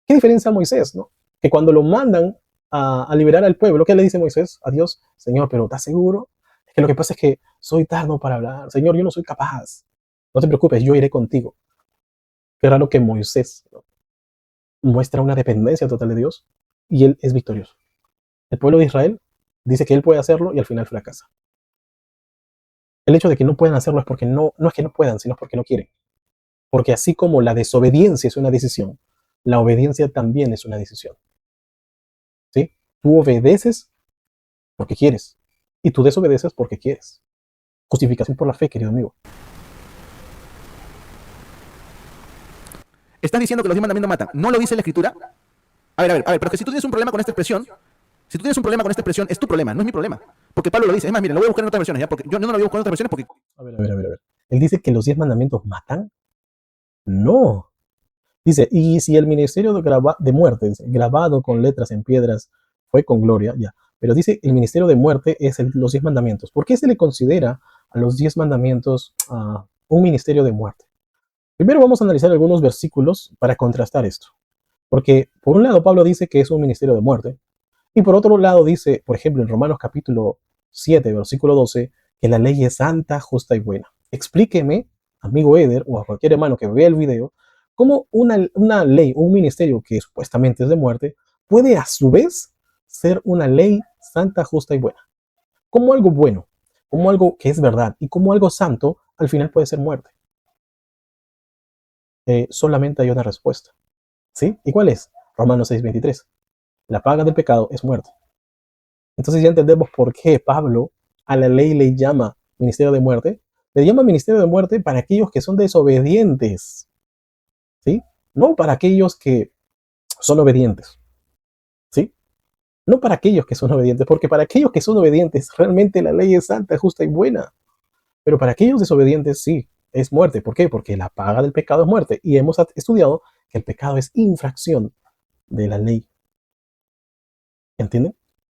¿Qué diferencia a Moisés, no? Que cuando lo mandan a liberar al pueblo, ¿qué le dice Moisés a Dios? Señor, pero ¿estás seguro? Es que lo que pasa es que soy tardo para hablar. Señor, yo no soy capaz. No te preocupes, yo iré contigo. Qué raro que Moisés, ¿no?, muestra una dependencia total de Dios y él es victorioso. El pueblo de Israel dice que él puede hacerlo y al final fracasa. El hecho de que no puedan hacerlo es porque no es que no puedan, sino porque no quieren. Porque así como la desobediencia es una decisión, la obediencia también es una decisión. ¿Sí? Tú obedeces porque quieres. Y tú desobedeces porque quieres. Justificación por la fe, querido amigo. Estás diciendo que los 10 mandamientos matan. ¿No lo dice la Escritura? A ver, pero que si tú tienes un problema con esta expresión, si tú tienes un problema con esta expresión, es tu problema, no es mi problema. Porque Pablo lo dice. Es más, miren, lo voy a buscar en otras versiones, ¿ya? Porque yo no lo voy a buscar en otras versiones porque... A ver. Él dice que los 10 mandamientos matan. No. Dice, y si el ministerio de muerte, dice, grabado con letras en piedras, fue con gloria, ya. Pero dice, el ministerio de muerte es los 10 mandamientos. ¿Por qué se le considera a los 10 mandamientos un ministerio de muerte? Primero vamos a analizar algunos versículos para contrastar esto. Porque por un lado Pablo dice que es un ministerio de muerte. Y por otro lado dice, por ejemplo, en Romanos capítulo 7, versículo 12, que la ley es santa, justa y buena. Explíqueme, amigo Eder, o a cualquier hermano que vea el video, cómo una ley, un ministerio que supuestamente es de muerte, puede a su vez ser una ley santa, justa y buena. Como algo bueno, como algo que es verdad y como algo santo, al final puede ser muerte. Solamente hay una respuesta. ¿Sí? ¿Y cuál es? Romanos 6:23. La paga del pecado es muerte. Entonces ya entendemos por qué Pablo a la ley le llama ministerio de muerte. Le llama ministerio de muerte para aquellos que son desobedientes. ¿Sí? No para aquellos que son obedientes. ¿Sí? No para aquellos que son obedientes, porque para aquellos que son obedientes realmente la ley es santa, justa y buena. Pero para aquellos desobedientes sí, es muerte. ¿Por qué? Porque la paga del pecado es muerte. Y hemos estudiado que el pecado es infracción de la ley. ¿Entienden?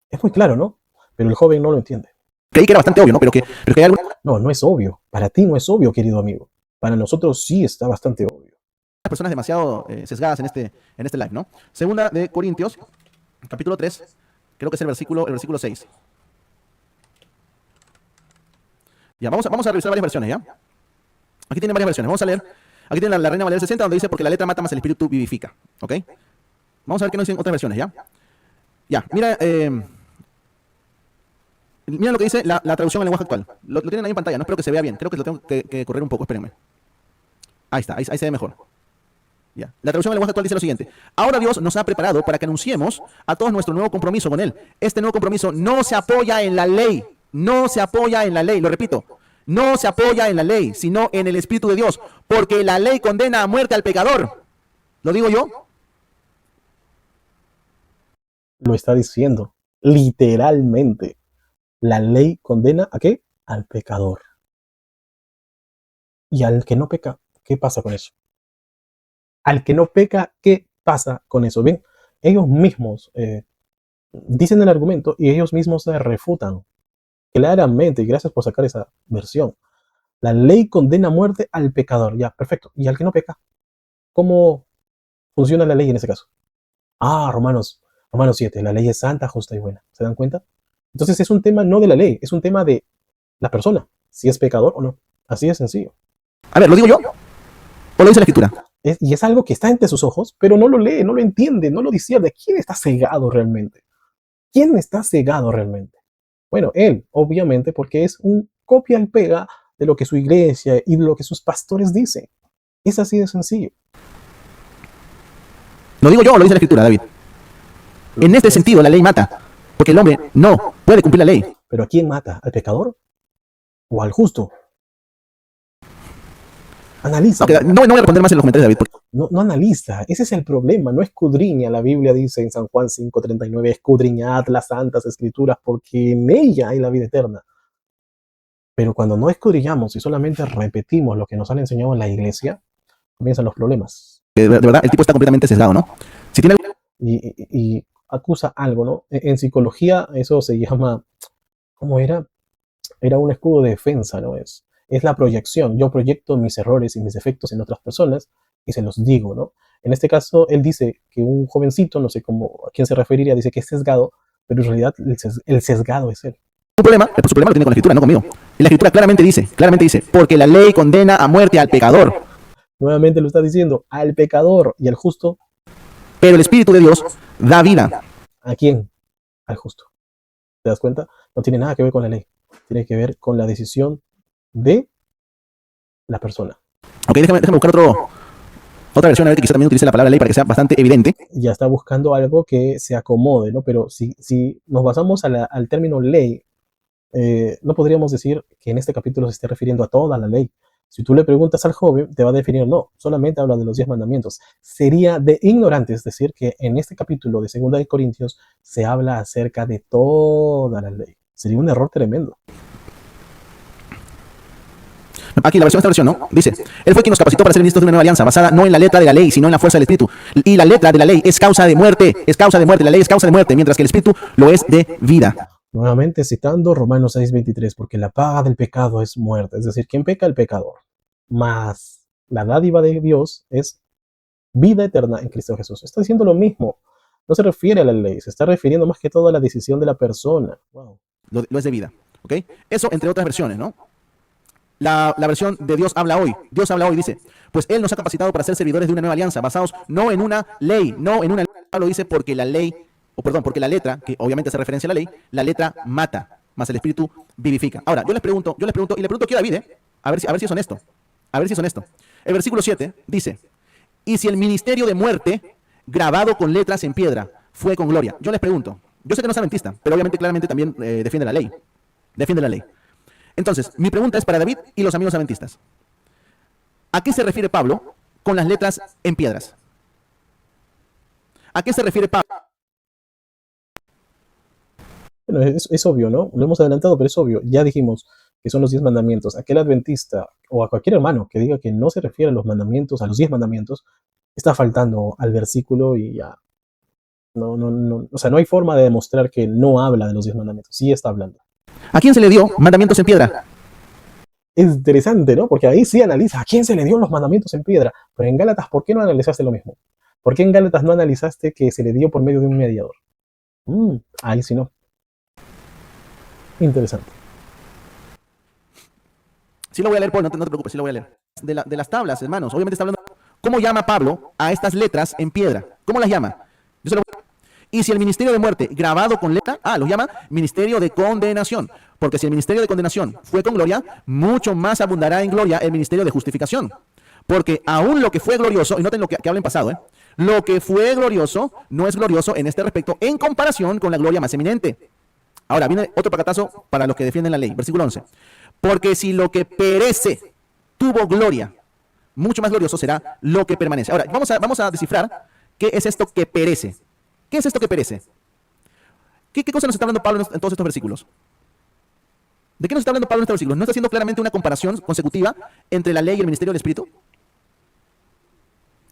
Es muy claro, ¿no? Pero el joven no lo entiende. Creí que era bastante obvio, ¿no? Pero que hay algunas No, no es obvio. Para ti no es obvio, querido amigo. Para nosotros sí está bastante obvio. personas demasiado sesgadas en este live, ¿no? Segunda de Corintios, capítulo 3, creo que es el versículo 6. Ya, vamos a revisar varias versiones, ¿ya? Aquí tienen varias versiones. Vamos a leer. Aquí tiene la Reina Valera 60, donde dice, porque la letra mata más el espíritu vivifica. ¿Ok? Vamos a ver qué nos dicen otras versiones, ¿ya? Ya, mira lo que dice la traducción al lenguaje actual. Lo tienen ahí en pantalla, no espero que se vea bien. Creo que lo tengo que correr un poco, espérenme. Ahí está, ahí se ve mejor. Ya. La traducción al lenguaje actual dice lo siguiente. Ahora Dios nos ha preparado para que anunciemos a todos nuestro nuevo compromiso con Él. Este nuevo compromiso no se apoya en la ley. No se apoya en la ley. Lo repito. No se apoya en la ley, sino en el Espíritu de Dios. Porque la ley condena a muerte al pecador. ¿Lo digo yo? Lo está diciendo. Literalmente. La ley condena ¿a qué? Al pecador. Y al que no peca, ¿qué pasa con eso? Al que no peca, ¿qué pasa con eso? Bien, ellos mismos dicen el argumento y ellos mismos se refutan claramente. Y gracias por sacar esa versión. La ley condena a muerte al pecador. Ya, perfecto. ¿Y al que no peca? ¿Cómo funciona la ley en ese caso? Romanos 7. La ley es santa, justa y buena. ¿Se dan cuenta? Entonces es un tema no de la ley, es un tema de la persona, si es pecador o no. Así de sencillo. A ver, ¿lo digo yo? ¿O lo dice la Escritura? Y es algo que está entre sus ojos, pero no lo lee, no lo entiende, no lo discierne. ¿Quién está cegado realmente? ¿Quién está cegado realmente? Bueno, él, obviamente, porque es un copia y pega de lo que su iglesia y de lo que sus pastores dicen. Es así de sencillo. ¿Lo digo yo o lo dice la Escritura, David? En este sentido, la ley mata. Porque el hombre no puede cumplir la ley. ¿Pero a quién mata? ¿Al pecador o al justo? Analiza. Okay, no voy a responder más en los comentarios, David. Porque... No analiza. Ese es el problema. No escudriña. La Biblia dice en San Juan 5:39, escudriñad las santas escrituras porque en ella hay la vida eterna. Pero cuando no escudriñamos y solamente repetimos lo que nos han enseñado en la iglesia, comienzan los problemas. De verdad, el tipo está completamente sesgado, ¿no? Si tiene... Y acusa algo, ¿no? En psicología eso se llama, ¿cómo era? Era un escudo de defensa, ¿no? Es la proyección. Yo proyecto mis errores y mis defectos en otras personas y se los digo, ¿no? En este caso, él dice que un jovencito, no sé cómo, a quién se referiría, dice que es sesgado, pero en realidad el sesgado es él. Su problema lo tiene con la Escritura, no conmigo. Y la Escritura claramente dice, porque la ley condena a muerte al pecador. Nuevamente lo está diciendo, al pecador y al justo. Pero el Espíritu de Dios da vida. ¿A quién? Al justo. ¿Te das cuenta? No tiene nada que ver con la ley. Tiene que ver con la decisión de la persona. Ok, déjame buscar Otra versión, a ver, que quizá también utilice la palabra ley para que sea bastante evidente. Ya está buscando algo que se acomode, ¿no? Pero si nos basamos al término ley, no podríamos decir que en este capítulo se esté refiriendo a toda la ley. Si tú le preguntas al joven, te va a definir, no, solamente habla de los 10 mandamientos. Sería de ignorantes decir que en este capítulo de 2 de Corintios se habla acerca de toda la ley. Sería un error tremendo. Aquí esta versión, ¿no? Dice, Él fue quien nos capacitó para ser ministros de una nueva alianza, basada no en la letra de la ley, sino en la fuerza del Espíritu. Y la letra de la ley es causa de muerte, la ley es causa de muerte, mientras que el Espíritu lo es de vida. Nuevamente citando Romanos 6:23, porque la paga del pecado es muerte, es decir, ¿quién peca? El pecador. Mas la dádiva de Dios es vida eterna en Cristo Jesús. Está diciendo lo mismo. No se refiere a la ley, se está refiriendo más que todo a la decisión de la persona. Wow. Lo es de vida, ¿ok? Eso entre otras versiones, ¿no? La versión de Dios habla hoy. Dios habla hoy, dice, pues Él nos ha capacitado para ser servidores de una nueva alianza, basados no en una ley, no en una ley. Pablo dice porque la ley, porque la letra, que obviamente hace referencia a la ley, la letra mata, mas el Espíritu vivifica. Ahora, yo les pregunto, y le pregunto aquí a David, a ver si es honesto. A ver si es honesto. El versículo 7 dice, y si el ministerio de muerte, grabado con letras en piedra, fue con gloria. Yo les pregunto, yo sé que no es adventista, pero obviamente claramente también defiende la ley. Defiende la ley. Entonces, mi pregunta es para David y los amigos adventistas. ¿A qué se refiere Pablo con las letras en piedras? ¿A qué se refiere Pablo? Bueno, es obvio, ¿no? Lo hemos adelantado, pero es obvio. Ya dijimos que son los 10 mandamientos. Aquel adventista o a cualquier hermano que diga que no se refiere a los mandamientos, a los 10 mandamientos, está faltando al versículo y ya. O sea, no hay forma de demostrar que no habla de los 10 mandamientos. Sí está hablando. ¿A quién se le dio mandamientos en piedra? Es interesante, ¿no? Porque ahí sí analiza a quién se le dio los mandamientos en piedra. Pero en Gálatas, ¿por qué no analizaste lo mismo? ¿Por qué en Gálatas no analizaste que se le dio por medio de un mediador? Ahí sí no. Interesante. Sí lo voy a leer, Paul, no te preocupes, sí lo voy a leer. De las tablas, hermanos, obviamente está hablando. ¿Cómo llama Pablo a estas letras en piedra? ¿Cómo las llama? Yo se lo voy a... Y si el ministerio de muerte grabado con letra, lo llama ministerio de condenación. Porque si el ministerio de condenación fue con gloria, mucho más abundará en gloria el ministerio de justificación. Porque aún lo que fue glorioso, y noten lo que habla en pasado, lo que fue glorioso no es glorioso en este respecto en comparación con la gloria más eminente. Ahora viene otro pacatazo para los que defienden la ley. Versículo 11. Porque si lo que perece tuvo gloria, mucho más glorioso será lo que permanece. Ahora, vamos a descifrar qué es esto que perece. ¿Qué es esto que perece? ¿Qué cosa nos está hablando Pablo en todos estos versículos? ¿De qué nos está hablando Pablo en estos versículos? ¿No está haciendo claramente una comparación consecutiva entre la ley y el ministerio del Espíritu?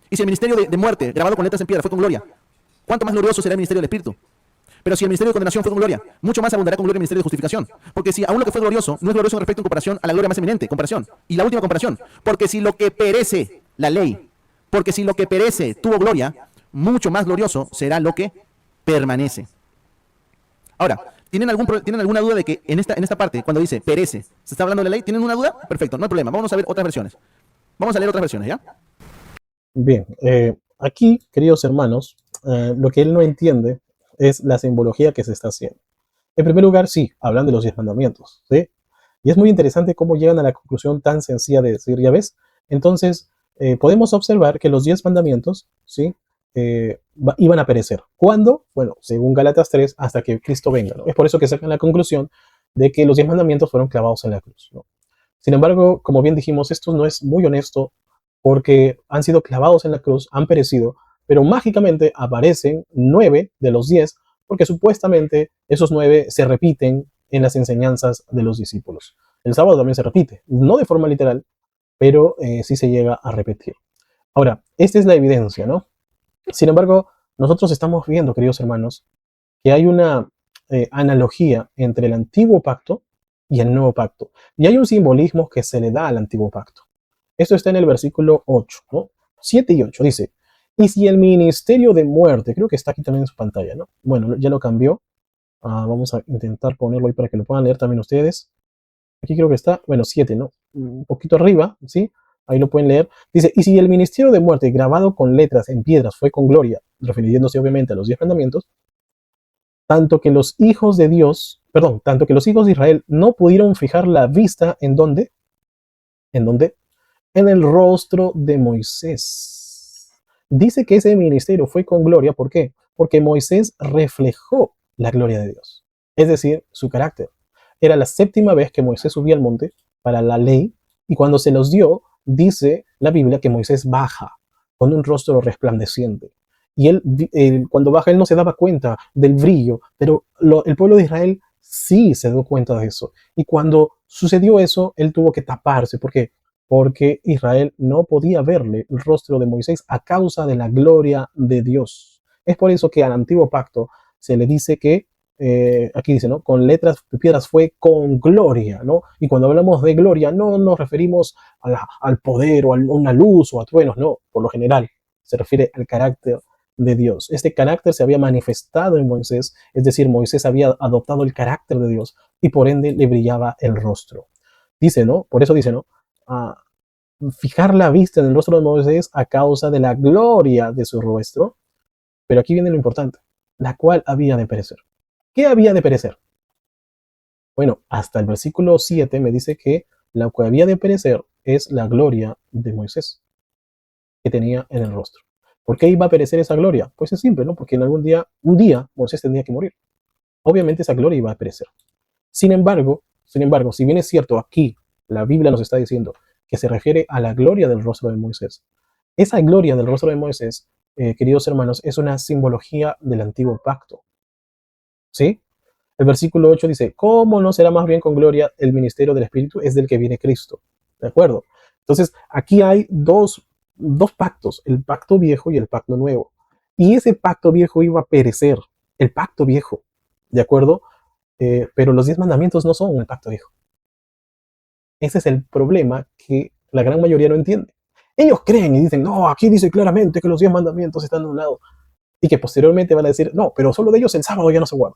Y si el ministerio de muerte, grabado con letras en piedra, fue con gloria, ¿cuánto más glorioso será el ministerio del Espíritu? Pero si el ministerio de condenación fue con gloria, mucho más abundará con gloria el ministerio de justificación. Porque si aún lo que fue glorioso no es glorioso en respecto en comparación a la gloria más eminente, comparación. Y la última comparación, porque si lo que perece, la ley, porque si lo que perece tuvo gloria, mucho más glorioso será lo que permanece. Ahora, ¿tienen alguna duda de que en esta parte, cuando dice perece, se está hablando de la ley? ¿Tienen una duda? Perfecto, no hay problema. Vamos a ver otras versiones. Vamos a leer otras versiones, ¿ya? Bien, aquí, queridos hermanos, lo que él no entiende es la simbología que se está haciendo. En primer lugar, sí, hablan de los 10 mandamientos, ¿sí? Y es muy interesante cómo llegan a la conclusión tan sencilla de decir, ya ves, entonces podemos observar que los 10 mandamientos, ¿sí? Iban a perecer. ¿Cuándo? Bueno, según Gálatas 3, hasta que Cristo venga, ¿no? Es por eso que sacan la conclusión de que los 10 mandamientos fueron clavados en la cruz, ¿no? Sin embargo, como bien dijimos, esto no es muy honesto porque han sido clavados en la cruz, han perecido, pero mágicamente aparecen 9 de los 10, porque supuestamente esos 9 se repiten en las enseñanzas de los discípulos. El sábado también se repite, no de forma literal, pero sí se llega a repetir. Ahora, esta es la evidencia, ¿no? Sin embargo, nosotros estamos viendo, queridos hermanos, que hay una analogía entre el antiguo pacto y el nuevo pacto. Y hay un simbolismo que se le da al antiguo pacto. Esto está en el versículo 8, ¿no? 7 y 8 dice, y si el ministerio de muerte, creo que está aquí también en su pantalla, ¿no? Bueno, ya lo cambió. Vamos a intentar ponerlo ahí para que lo puedan leer también ustedes. Aquí creo que está, bueno, 7, ¿no? Un poquito arriba, ¿sí? Ahí lo pueden leer. Dice, y si el ministerio de muerte grabado con letras en piedras fue con gloria, refiriéndose obviamente a los 10 mandamientos, tanto que los hijos de Israel no pudieron fijar la vista ¿en dónde? ¿En dónde? En el rostro de Moisés. dice que ese ministerio fue con gloria. ¿Por qué? Porque Moisés reflejó la gloria de Dios, es decir, su carácter. Era la séptima vez que Moisés subía al monte para la ley, y cuando se los dio, dice la Biblia que Moisés baja con un rostro resplandeciente. Y cuando baja, él no se daba cuenta del brillo, pero el pueblo de Israel sí se dio cuenta de eso. Y cuando sucedió eso, él tuvo que taparse. ¿Por qué? Porque Israel no podía verle el rostro de Moisés a causa de la gloria de Dios. Es por eso que al antiguo pacto se le dice que, aquí dice, ¿no? Con letras de piedras fue con gloria, ¿no? Y cuando hablamos de gloria, no nos referimos al poder o a una luz o a truenos, no, por lo general se refiere al carácter de Dios. Este carácter se había manifestado en Moisés, es decir, Moisés había adoptado el carácter de Dios y por ende le brillaba el rostro. Dice, ¿no? Por eso dice, ¿no? Ah, fijar la vista en el rostro de Moisés a causa de la gloria de su rostro. Pero aquí viene lo importante, la cual había de perecer. ¿Qué había de perecer? Bueno, hasta el versículo 7 me dice que lo que había de perecer es la gloria de Moisés que tenía en el rostro. ¿Por qué iba a perecer esa gloria? Pues es simple, ¿no? Porque en un día, Moisés tendría que morir. Obviamente esa gloria iba a perecer. Sin embargo, si bien es cierto aquí, la Biblia nos está diciendo que se refiere a la gloria del rostro de Moisés. Esa gloria del rostro de Moisés, queridos hermanos, es una simbología del antiguo pacto. ¿Sí? El versículo 8 dice, ¿cómo no será más bien con gloria el ministerio del Espíritu? Es del que viene Cristo. ¿De acuerdo? Entonces, aquí hay dos pactos, el pacto viejo y el pacto nuevo. Y ese pacto viejo iba a perecer, el pacto viejo. ¿De acuerdo? Pero los 10 mandamientos no son el pacto viejo. Ese es el problema que la gran mayoría no entiende. Ellos creen y dicen, no, aquí dice claramente que los 10 mandamientos están a un lado. Y que posteriormente van a decir, no, pero solo de ellos el sábado ya no se guarda.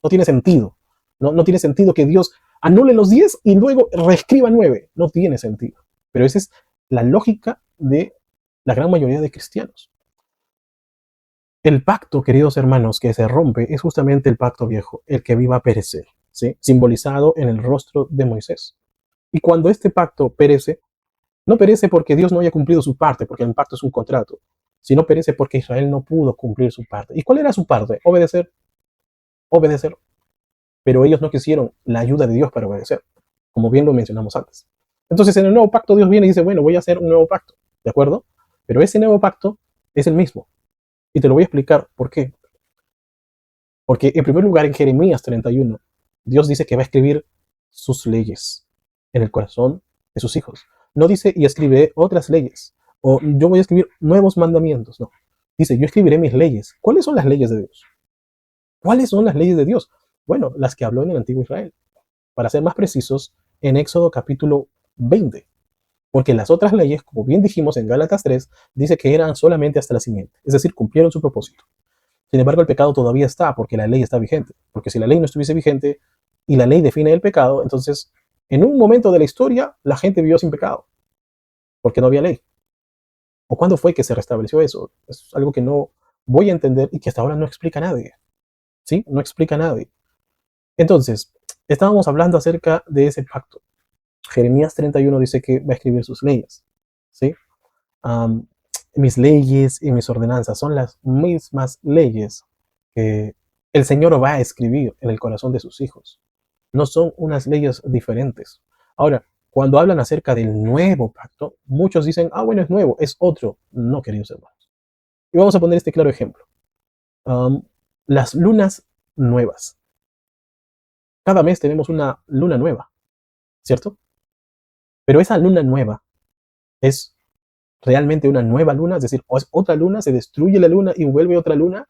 No tiene sentido. No tiene sentido que Dios anule los 10 y luego reescriba 9. No tiene sentido. Pero esa es la lógica de la gran mayoría de cristianos. El pacto, queridos hermanos, que se rompe es justamente el pacto viejo, el que viva a perecer, ¿sí? Simbolizado en el rostro de Moisés. Y cuando este pacto perece, no perece porque Dios no haya cumplido su parte, porque el pacto es un contrato, sino perece porque Israel no pudo cumplir su parte. ¿Y cuál era su parte? Obedecer, obedecer. Pero ellos no quisieron la ayuda de Dios para obedecer, como bien lo mencionamos antes. Entonces en el nuevo pacto Dios viene y dice, bueno, voy a hacer un nuevo pacto, ¿de acuerdo? Pero ese nuevo pacto es el mismo. Y te lo voy a explicar por qué. Porque en primer lugar en Jeremías 31, Dios dice que va a escribir sus leyes en el corazón de sus hijos. No dice y escribiré otras leyes, o yo voy a escribir nuevos mandamientos, no. Dice, yo escribiré mis leyes. ¿Cuáles son las leyes de Dios? ¿Cuáles son las leyes de Dios? Bueno, las que habló en el antiguo Israel. Para ser más precisos, en Éxodo capítulo 20. Porque las otras leyes, como bien dijimos en Gálatas 3, dice que eran solamente hasta la simiente, es decir, cumplieron su propósito. Sin embargo, el pecado todavía está porque la ley está vigente. Porque si la ley no estuviese vigente y la ley define el pecado, entonces en un momento de la historia la gente vivió sin pecado, porque no había ley. ¿O cuándo fue que se restableció eso? Es algo que no voy a entender y que hasta ahora no explica nadie. ¿Sí? No explica nadie. Entonces, estábamos hablando acerca de ese pacto. Jeremías 31 dice que va a escribir sus leyes. ¿Sí? Um, mis leyes y mis ordenanzas son las mismas leyes que el Señor va a escribir en el corazón de sus hijos. No son unas leyes diferentes. Ahora, cuando hablan acerca del nuevo pacto, muchos dicen, ah, bueno, es nuevo, es otro. No, queridos hermanos. Y vamos a poner este claro ejemplo. Um, las lunas nuevas. Cada mes tenemos una luna nueva, ¿cierto? Pero esa luna nueva es realmente una nueva luna, es decir, o es otra luna, se destruye la luna y vuelve otra luna.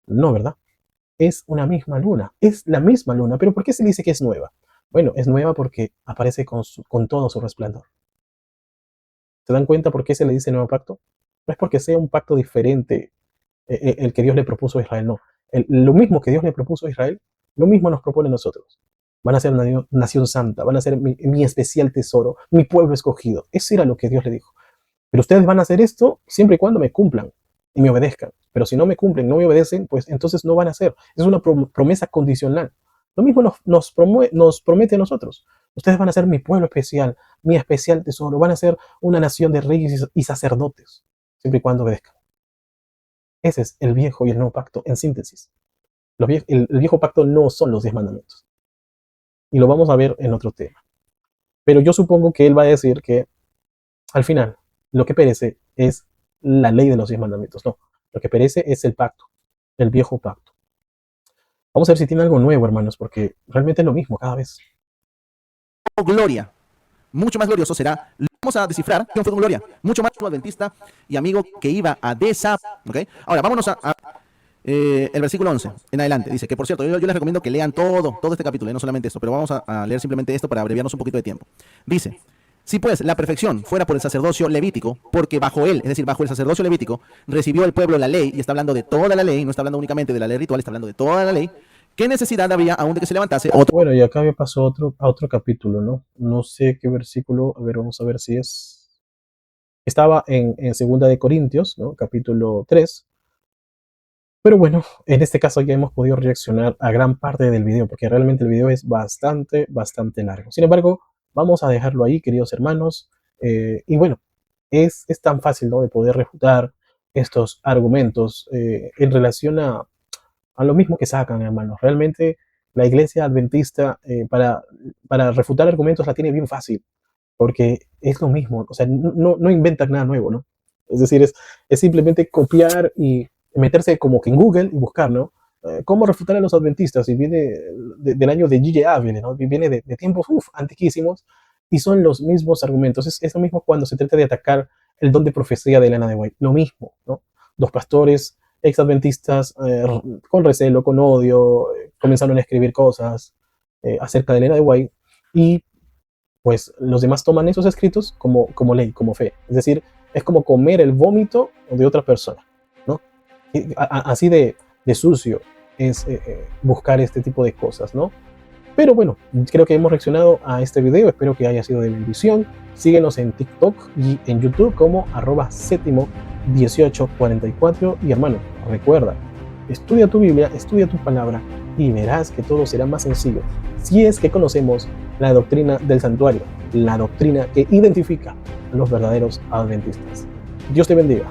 No, ¿verdad? Es una misma luna, es la misma luna, pero ¿por qué se dice que es nueva? Bueno, es nueva porque aparece con todo su resplandor. ¿Se dan cuenta por qué se le dice nuevo pacto? No es porque sea un pacto diferente el que Dios le propuso a Israel, no. Lo mismo que Dios le propuso a Israel, lo mismo nos propone a nosotros. Van a ser una nación santa, van a ser mi especial tesoro, mi pueblo escogido. Eso era lo que Dios le dijo. Pero ustedes van a hacer esto siempre y cuando me cumplan y me obedezcan. Pero si no me cumplen, no me obedecen, pues entonces no van a hacer. Es una promesa condicional. Lo mismo nos promete a nosotros. Ustedes van a ser mi pueblo especial, mi especial tesoro. Van a ser una nación de reyes y sacerdotes, siempre y cuando obedezcan. Ese es el viejo y el nuevo pacto en síntesis. El viejo pacto no son los 10 mandamientos. Y lo vamos a ver en otro tema. Pero yo supongo que él va a decir que al final lo que perece es la ley de los 10 mandamientos. No, lo que perece es el pacto, el viejo pacto. Vamos a ver si tiene algo nuevo, hermanos, porque realmente es lo mismo cada vez. Gloria. Mucho más glorioso será. Vamos a descifrar quién fue con gloria. Mucho más adventista y amigo que iba a ¿okay? Ahora, vámonos a el versículo 11 en adelante. Dice que, por cierto, yo les recomiendo que lean todo este capítulo, no solamente esto, pero vamos a leer simplemente esto para abreviarnos un poquito de tiempo. Dice, si pues la perfección fuera por el sacerdocio levítico, porque bajo él, es decir, bajo el sacerdocio levítico, recibió el pueblo la ley, y está hablando de toda la ley, no está hablando únicamente de la ley ritual, está hablando de toda la ley, ¿qué necesidad había aún de que se levantase otro? Bueno, y acá me pasó a otro capítulo, ¿no? No sé qué versículo, a ver, vamos a ver si es... Estaba en Segunda de Corintios, ¿no? Capítulo 3. Pero bueno, en este caso ya hemos podido reaccionar a gran parte del video, porque realmente el video es bastante largo. Sin embargo, vamos a dejarlo ahí, queridos hermanos. Y bueno, es tan fácil, ¿no?, de poder refutar estos argumentos en relación a lo mismo que sacan, hermanos. Realmente la iglesia adventista para refutar argumentos la tiene bien fácil, porque es lo mismo, o sea, no inventan nada nuevo, ¿no? Es decir, es simplemente copiar y meterse como que en Google y buscar, ¿no? ¿Cómo refutar a los adventistas? Y viene del año de G.J. Ávila, ¿no? Y viene de tiempos, antiquísimos, y son los mismos argumentos. Es lo mismo cuando se trata de atacar el don de profecía de Elena de White. Lo mismo, ¿no? Los pastores ex-adventistas, con recelo, con odio, comenzaron a escribir cosas acerca de Elena de White, y pues los demás toman esos escritos como ley, como fe. Es decir, es como comer el vómito de otra persona, ¿no? Así de sucio es buscar este tipo de cosas, ¿no? Pero bueno, creo que hemos reaccionado a este video, espero que haya sido de bendición. Síguenos en TikTok y en YouTube como @setimo1844. Y hermano, recuerda, estudia tu Biblia, estudia tu palabra y verás que todo será más sencillo si es que conocemos la doctrina del santuario, la doctrina que identifica a los verdaderos adventistas. Dios te bendiga.